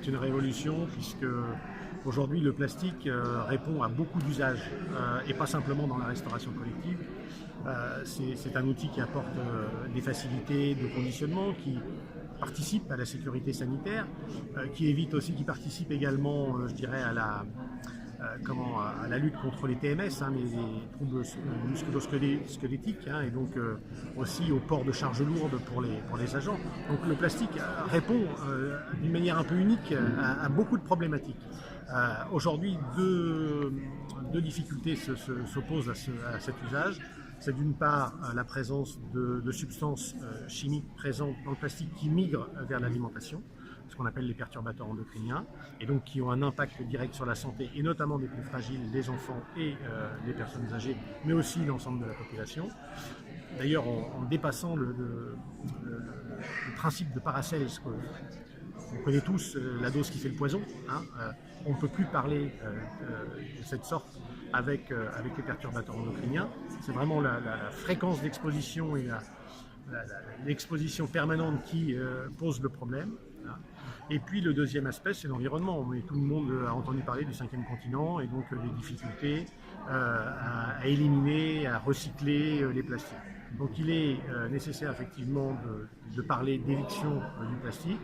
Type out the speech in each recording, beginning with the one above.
c'est une révolution puisque aujourd'hui le plastique répond à beaucoup d'usages et pas simplement dans la restauration collective. C'est un outil qui apporte des facilités de conditionnement, qui participe à la sécurité sanitaire, qui participe également, je dirais, à la lutte contre les TMS, les troubles musculo-squelettiques, et donc aussi au port de charges lourdes pour les agents. Donc le plastique répond d'une manière un peu unique à beaucoup de problématiques. Aujourd'hui, deux difficultés s'opposent à cet usage. C'est d'une part la présence de substances chimiques présentes dans le plastique qui migrent vers l'alimentation, ce qu'on appelle les perturbateurs endocriniens, et donc qui ont un impact direct sur la santé, et notamment des plus fragiles, les enfants et les personnes âgées, mais aussi l'ensemble de la population. D'ailleurs, en dépassant le principe de Paracelse, on connaît tous la dose qui fait le poison, on ne peut plus parler de cette sorte avec les perturbateurs endocriniens. C'est vraiment la fréquence d'exposition et l'exposition permanente qui pose le problème. Et puis le deuxième aspect, c'est l'environnement. Mais tout le monde a entendu parler du 5e continent et donc les difficultés à éliminer, à recycler les plastiques. Donc il est nécessaire effectivement de parler d'éviction du plastique.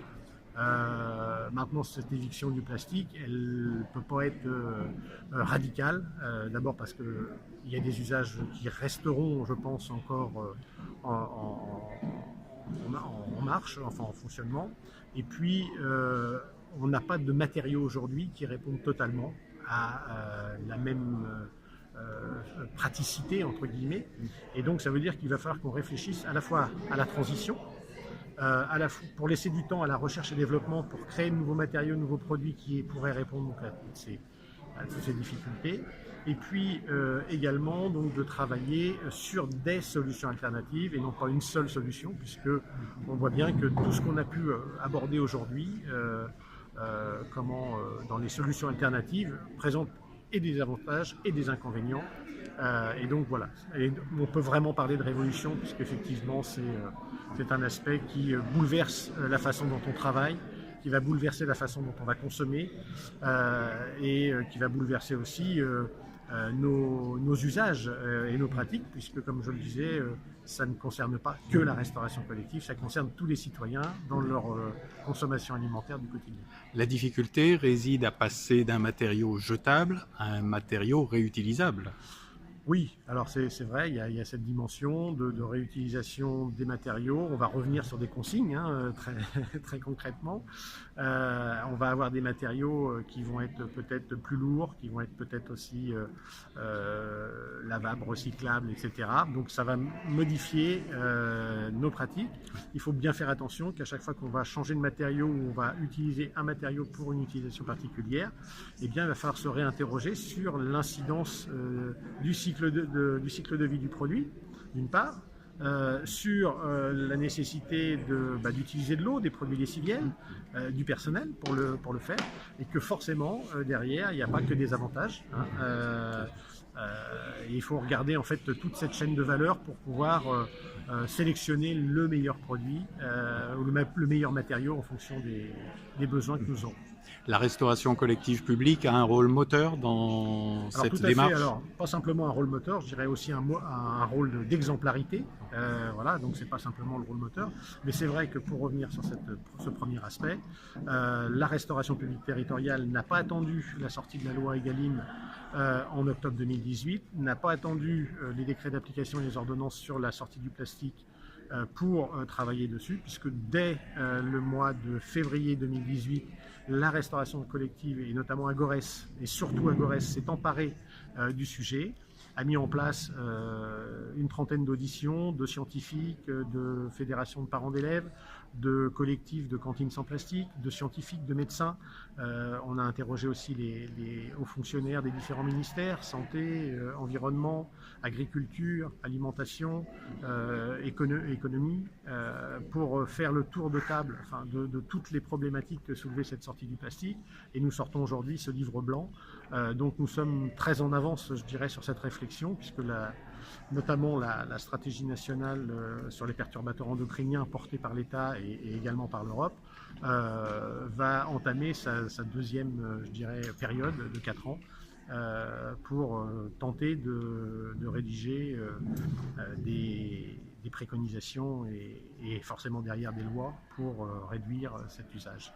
Maintenant, cette éviction du plastique, elle ne peut pas être radicale. D'abord parce qu'il y a des usages qui resteront, je pense, encore en marche, enfin en fonctionnement. Et puis, on n'a pas de matériaux aujourd'hui qui répondent totalement à la même praticité, entre guillemets. Et donc, ça veut dire qu'il va falloir qu'on réfléchisse à la fois à la transition, pour laisser du temps à la recherche et développement pour créer de nouveaux matériaux, de nouveaux produits qui pourraient répondre à toutes ces difficultés. Et puis également donc, de travailler sur des solutions alternatives et non pas une seule solution, puisque on voit bien que tout ce qu'on a pu aborder aujourd'hui dans les solutions alternatives présente et des avantages et des inconvénients. Et donc voilà, et on peut vraiment parler de révolution puisqu'effectivement c'est un aspect qui bouleverse la façon dont on travaille, qui va bouleverser la façon dont on va consommer et qui va bouleverser aussi nos usages et nos pratiques, puisque comme je le disais, ça ne concerne pas que la restauration collective, ça concerne tous les citoyens dans leur consommation alimentaire du quotidien. La difficulté réside à passer d'un matériau jetable à un matériau réutilisable. Oui, alors c'est vrai, il y a cette dimension de réutilisation des matériaux. On va revenir sur des consignes, très concrètement. On va avoir des matériaux qui vont être peut-être plus lourds, qui vont être peut-être aussi lavables, recyclables, etc. Donc ça va modifier nos pratiques. Il faut bien faire attention qu'à chaque fois qu'on va changer de matériau ou on va utiliser un matériau pour une utilisation particulière, eh bien, il va falloir se réinterroger sur l'incidence du cycle de vie du produit, d'une part, sur la nécessité d'utiliser de l'eau, des produits lessiviels, du personnel pour le faire, et que forcément, derrière, il n'y a pas que des avantages. Il faut regarder en fait toute cette chaîne de valeur pour pouvoir sélectionner le meilleur produit ou le meilleur matériau en fonction des besoins que nous avons. La restauration collective publique a un rôle moteur dans cette démarche. Alors, pas simplement un rôle moteur, je dirais aussi un rôle d'exemplarité. Voilà, donc c'est pas simplement le rôle moteur, mais c'est vrai que pour revenir sur ce premier aspect, la restauration publique territoriale n'a pas attendu la sortie de la loi Egalim en octobre 2018, n'a pas attendu les décrets d'application et les ordonnances sur la sortie du plastique pour travailler dessus, puisque dès le mois de février 2018, la restauration collective, et notamment Agores, et surtout Agores, s'est emparée du sujet, a mis en place une trentaine d'auditions, de scientifiques, de fédérations de parents d'élèves, de collectifs de cantines sans plastique, de scientifiques, de médecins. On a interrogé aussi les hauts fonctionnaires des différents ministères, santé, environnement, agriculture, alimentation, économie, pour faire le tour de table de toutes les problématiques que soulevait cette sortie du plastique. Et nous sortons aujourd'hui ce livre blanc. Donc nous sommes très en avance, je dirais, sur cette réflexion. réflexion, puisque notamment la stratégie nationale sur les perturbateurs endocriniens portée par l'État et également par l'Europe va entamer sa deuxième, je dirais, période de 4 ans pour tenter de rédiger des préconisations et forcément derrière des lois pour réduire cet usage.